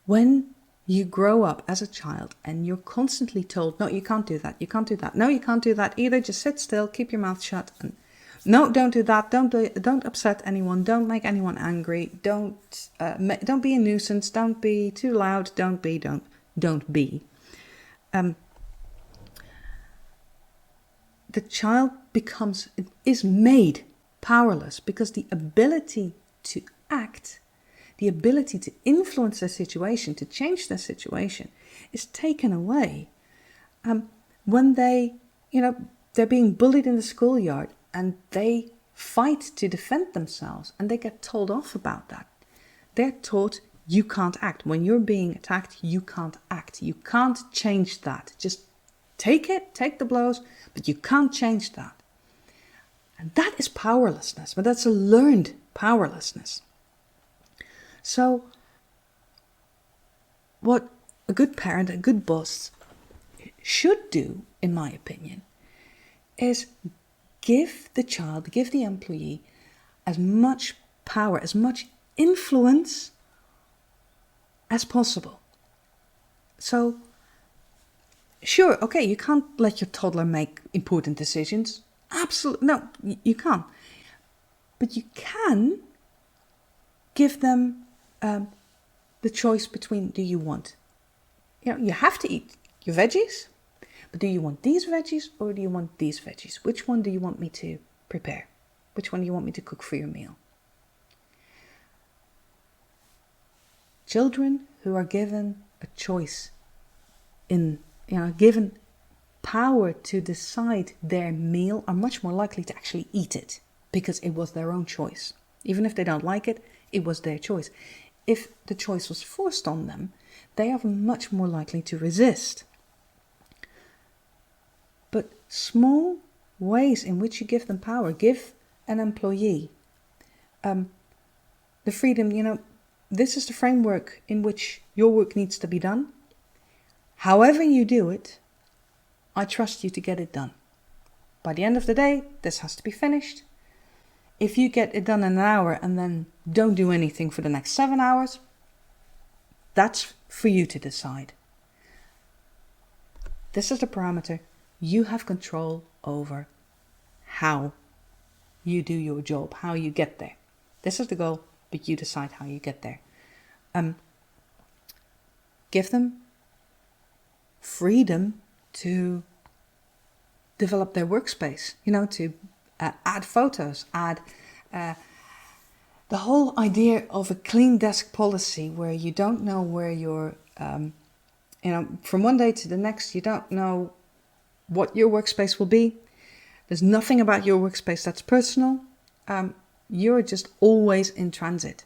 When you grow up as a child and you're constantly told, no, you can't do that, you can't do that, no, you can't do that either, just sit still, keep your mouth shut, and no, don't do that, don't upset anyone, don't make anyone angry, don't be a nuisance, don't be too loud, don't be. The child is made powerless because the ability to act, the ability to influence their situation, to change their situation, is taken away. When they're being bullied in the schoolyard and they fight to defend themselves and they get told off about that. They're taught you can't act. When you're being attacked, you can't act. You can't change that. Just take the blows, but you can't change that. And that is powerlessness, but that's a learned powerlessness. So what a good parent, a good boss should do, in my opinion, is give the employee as much power, as much influence as possible. So Sure, okay, you can't let your toddler make important decisions. Absolutely, no, you can't. But you can give them the choice between, do you want, you have to eat your veggies, but do you want these veggies or do you want these veggies? Which one do you want me to prepare? Which one do you want me to cook for your meal? Children who are given a choice, given power to decide their meal, are much more likely to actually eat it because it was their own choice. Even if they don't like it, it was their choice. If the choice was forced on them, they are much more likely to resist. But small ways in which you give them power, give an employee the freedom, this is the framework in which your work needs to be done. However you do it, I trust you to get it done. By the end of the day, this has to be finished. If you get it done in an hour and then don't do anything for the next 7 hours, that's for you to decide. This is the parameter. You have control over how you do your job, how you get there. This is the goal, but you decide how you get there. Give them freedom to develop their workspace, to add photos, add the whole idea of a clean desk policy where you don't know where you're, from one day to the next, you don't know what your workspace will be. There's nothing about your workspace that's personal. You're just always in transit.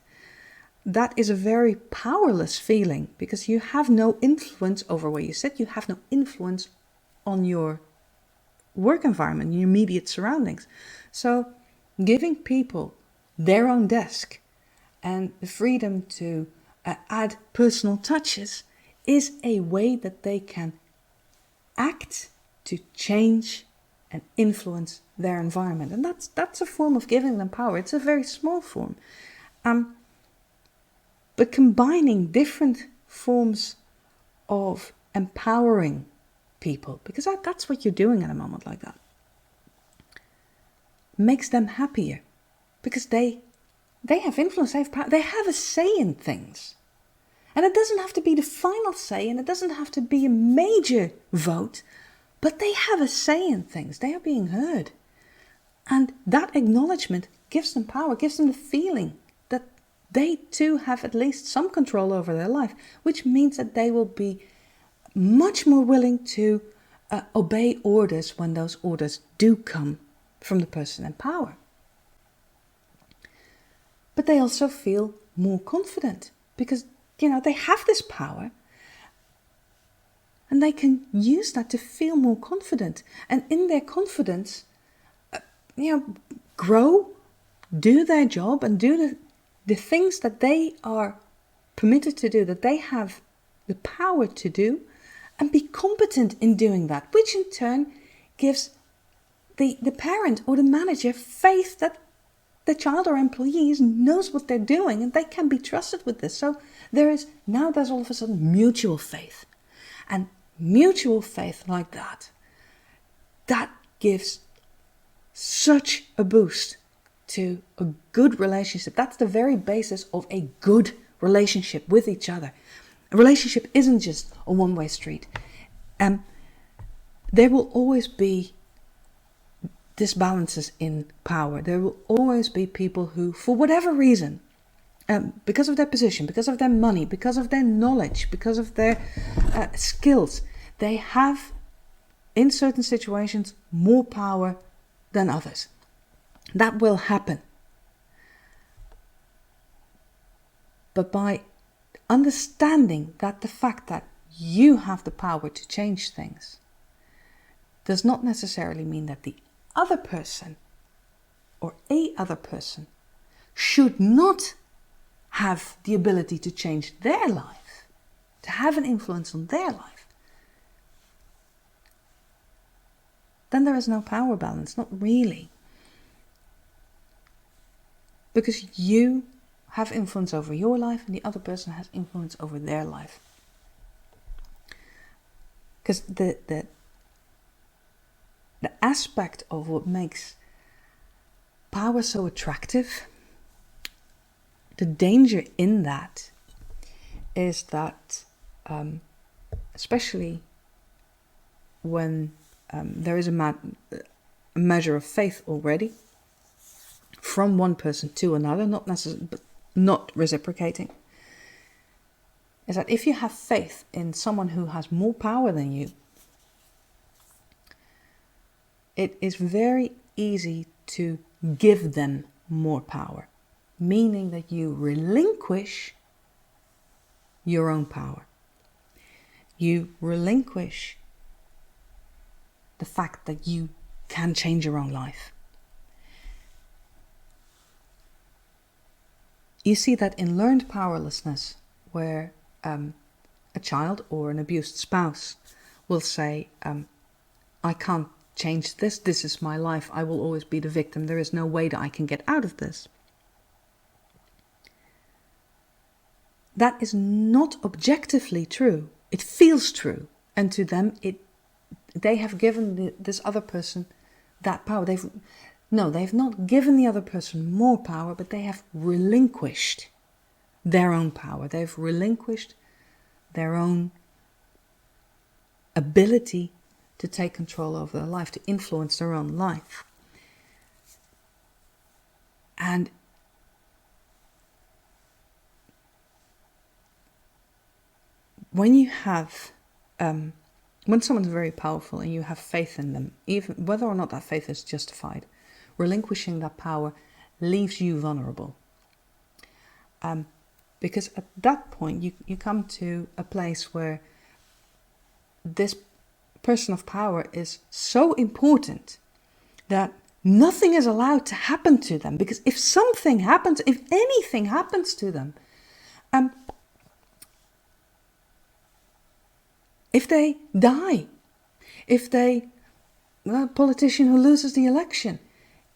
That is a very powerless feeling because you have no influence over where you sit. You have no influence on your work environment, your immediate surroundings. So giving people their own desk and the freedom to add personal touches is a way that they can act to change and influence their environment. And that's a form of giving them power. It's a very small form. But combining different forms of empowering people, because that's what you're doing at a moment like that, makes them happier because they have influence, they have power, they have a say in things. And it doesn't have to be the final say and it doesn't have to be a major vote, but they have a say in things. They are being heard. And that acknowledgement gives them power, gives them the feeling that they too have at least some control over their life, which means that they will be much more willing to obey orders when those orders do come from the person in power. But they also feel more confident because, they have this power and they can use that to feel more confident. And in their confidence, grow, do their job and do the things that they are permitted to do, that they have the power to do, and be competent in doing that, which in turn gives the parent or the manager faith that the child or employees knows what they're doing and they can be trusted with this. So there's all of a sudden mutual faith. And mutual faith like that gives such a boost to a good relationship. That's the very basis of a good relationship with each other. A relationship isn't just a one-way street. There will always be disbalances in power. There will always be people who, for whatever reason, because of their position, because of their money, because of their knowledge, because of their skills, they have, in certain situations, more power than others. That will happen. But by understanding that the fact that you have the power to change things does not necessarily mean that the other person or a other person should not have the ability to change their life, to have an influence on their life, then there is no power balance, not really. Because you have influence over your life and the other person has influence over their life. Because the aspect of what makes power so attractive, the danger in that is that, especially when there is a measure of faith already from one person to another, not necessarily, but not reciprocating, is that if you have faith in someone who has more power than you, it is very easy to give them more power, meaning that you relinquish your own power. You relinquish the fact that you can change your own life. You see that in learned powerlessness, where a child or an abused spouse will say, I can't change this, this is my life, I will always be the victim, there is no way that I can get out of this. That is not objectively true. It feels true, and to them they have given this other person that power. They've not given the other person more power, but they have relinquished their own power. They've relinquished their own ability to take control over their life, to influence their own life. And when you have, when someone's very powerful and you have faith in them, even whether or not that faith is justified, relinquishing that power leaves you vulnerable. Because at that point you come to a place where this person of power is so important that nothing is allowed to happen to them. Because if something happens, if anything happens to them, if they die, if a politician who loses the election,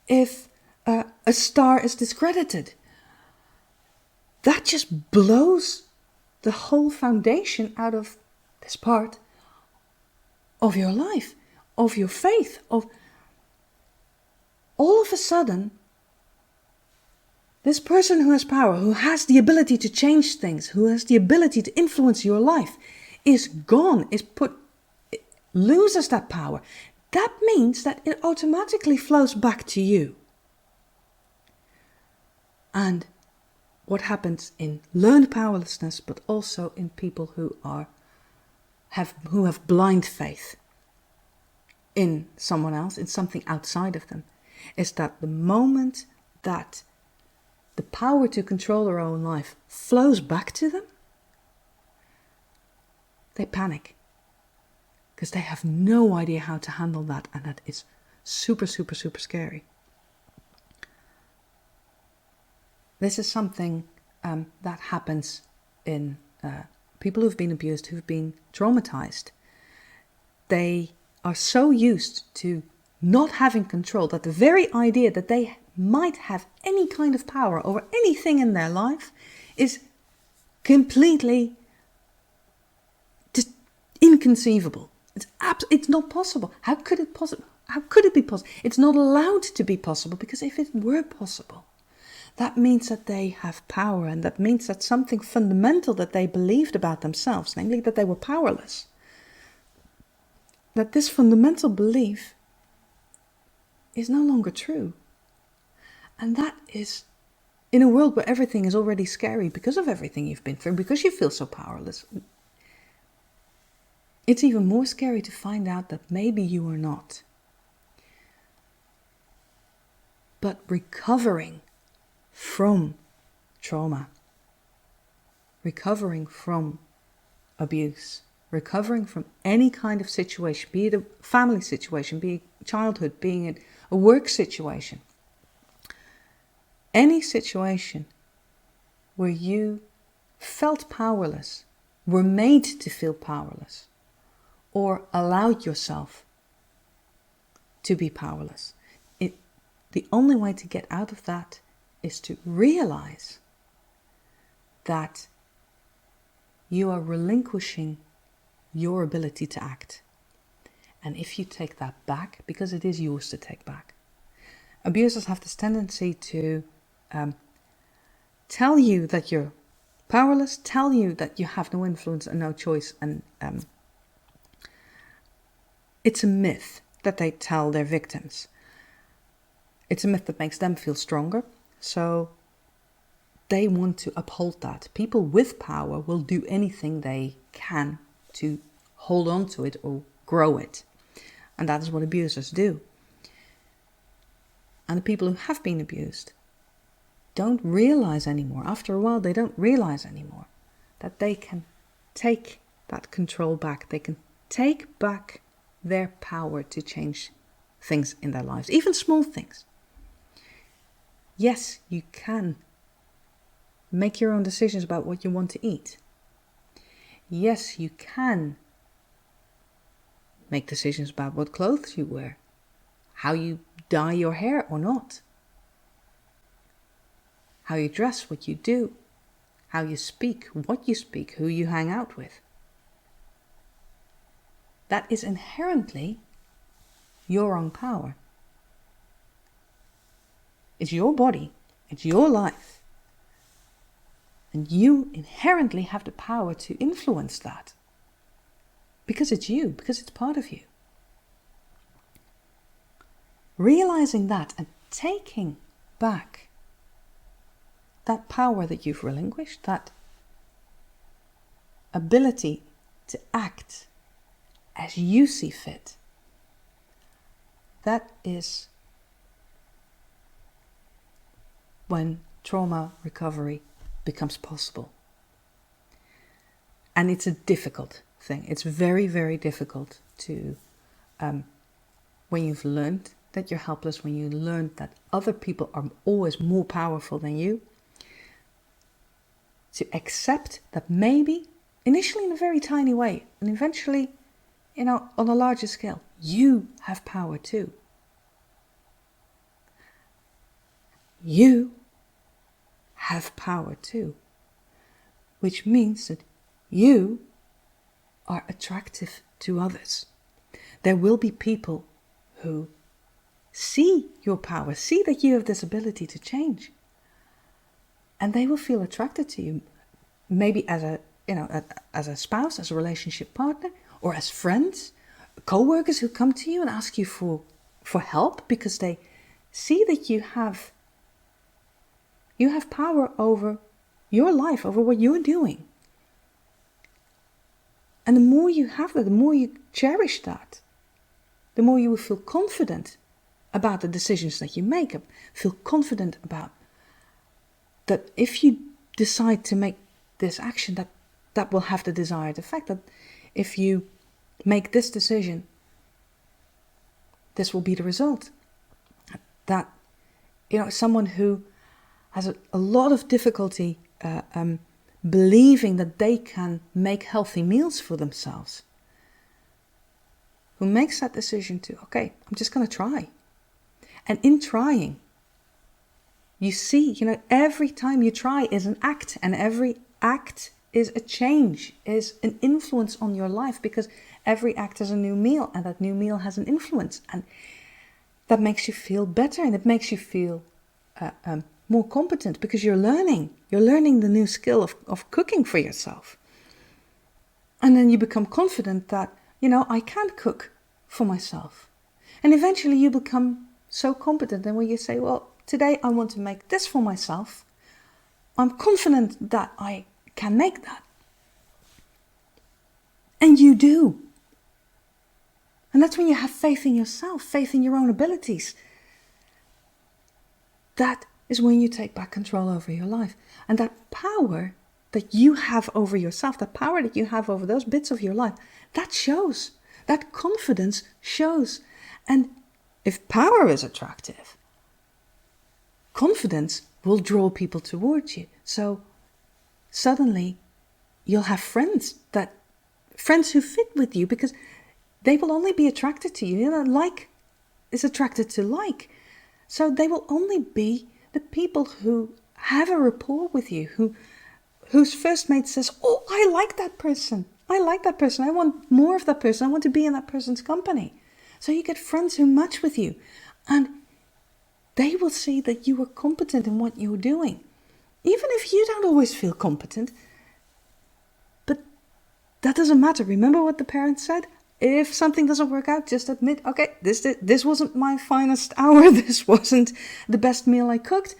if a star is discredited, that just blows the whole foundation out of this part of your life, of your faith, of all of a sudden, this person who has power, who has the ability to change things, who has the ability to influence your life, is gone, loses that power. That means that it automatically flows back to you. And what happens in learned powerlessness, but also in people who have blind faith in someone else, in something outside of them, is that the moment that the power to control their own life flows back to them, they panic. Because they have no idea how to handle that, and that is super, super, super scary. This is something that happens in people who've been abused, who've been traumatized. They are so used to not having control that the very idea that they might have any kind of power over anything in their life is completely just inconceivable. It's not possible. How could it be possible? It's not allowed to be possible, because if it were possible, that means that they have power, and that means that something fundamental that they believed about themselves, namely that they were powerless, that this fundamental belief is no longer true. And that is, in a world where everything is already scary because of everything you've been through, because you feel so powerless, it's even more scary to find out that maybe you are not. But recovering from trauma, recovering from abuse, recovering from any kind of situation, be it a family situation, be it childhood, being it a work situation, any situation where you felt powerless, were made to feel powerless, or allowed yourself to be powerless. The only way to get out of that is to realize that you are relinquishing your ability to act. And if you take that back, because it is yours to take back. Abusers have this tendency to tell you that you're powerless, tell you that you have no influence and no choice. And it's a myth that they tell their victims. It's a myth that makes them feel stronger. So they want to uphold that. People with power will do anything they can to hold on to it or grow it. And that is what abusers do. And the people who have been abused don't realize anymore, after a while they don't realize anymore, that they can take that control back. They can take back their power to change things in their lives, even small things. Yes, you can make your own decisions about what you want to eat. Yes, you can make decisions about what clothes you wear, how you dye your hair or not, how you dress, what you do, how you speak, what you speak, who you hang out with. That is inherently your own power. It's your body, it's your life. And you inherently have the power to influence that. Because it's you, because it's part of you. Realizing that and taking back that power that you've relinquished, that ability to act as you see fit, that is when trauma recovery becomes possible. And it's a difficult thing. It's very, very difficult to, when you've learned that you're helpless, when you learn that other people are always more powerful than you, to accept that maybe, initially in a very tiny way, and eventually, on a larger scale, you have power too. You have power too. Which means that you are attractive to others. There will be people who see your power, see that you have this ability to change. And they will feel attracted to you, maybe as a spouse, as a relationship partner, or as friends, co-workers who come to you and ask you for help because they see that you have power over your life, over what you're doing. And the more you have that, the more you cherish that, the more you will feel confident about the decisions that you make, feel confident about that if you decide to make this action, that will have the desired effect, that if you make this decision, this will be the result. That, someone who has a lot of difficulty believing that they can make healthy meals for themselves, who makes that decision to, okay, I'm just going to try. And in trying, you see, every time you try is an act, and every act is a change, is an influence on your life, because every act is a new meal, and that new meal has an influence, and that makes you feel better, and it makes you feel more competent, because you're learning the new skill of cooking for yourself. And then you become confident that, I can cook for myself. And eventually you become so competent, and when you say, well, today I want to make this for myself, I'm confident that I can make that. And you do. And that's when you have faith in yourself, faith in your own abilities. That is when you take back control over your life. And that power that you have over yourself, that power that you have over those bits of your life, that shows. That confidence shows. And if power is attractive, confidence will draw people towards you. So suddenly you'll have friends who fit with you, because they will only be attracted to you. Like is attracted to like. So they will only be the people who have a rapport with you, whose first mate says, oh, I like that person. I like that person. I want more of that person. I want to be in that person's company. So you get friends who match with you, and they will see that you are competent in what you're doing. Even if you don't always feel competent, but that doesn't matter. Remember what the parents said? If something doesn't work out, just admit, okay, this wasn't my finest hour. This wasn't the best meal I cooked.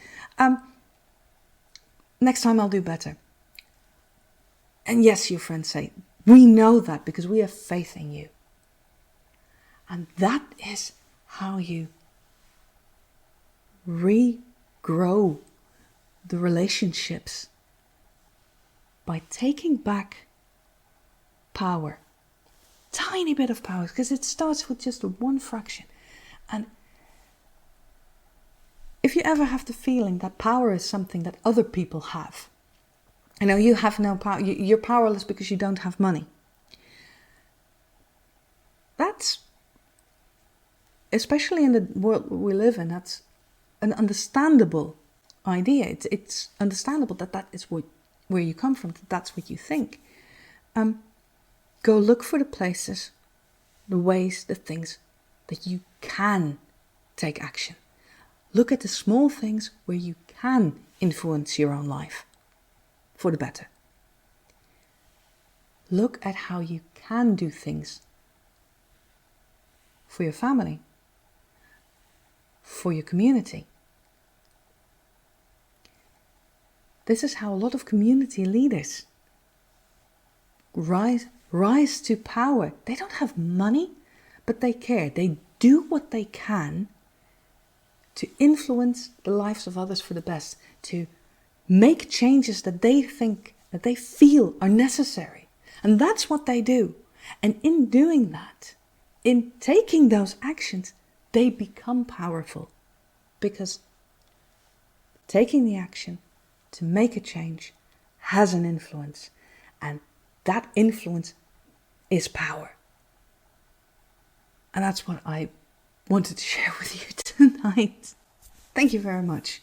Next time I'll do better. And yes, your friends say, we know that because we have faith in you. And that is how you regrow the relationships, by taking back power. Tiny bit of power, because it starts with just one fraction. And if you ever have the feeling that power is something that other people have, I know you have no power, you're powerless because you don't have money. That's, especially in the world we live in, that's an understandable idea. It's understandable that is where you come from, that's what you think. Go look for the places, the ways, the things that you can take action. Look at the small things where you can influence your own life for the better. Look at how you can do things for your family, for your community. This is how a lot of community leaders rise to power. They don't have money, but they care. They do what they can to influence the lives of others for the best, to make changes that they think, that they feel are necessary. And that's what they do. And in doing that, in taking those actions, they become powerful, because taking the action to make a change has an influence, and that influence is power. And that's what I wanted to share with you tonight. Thank you very much.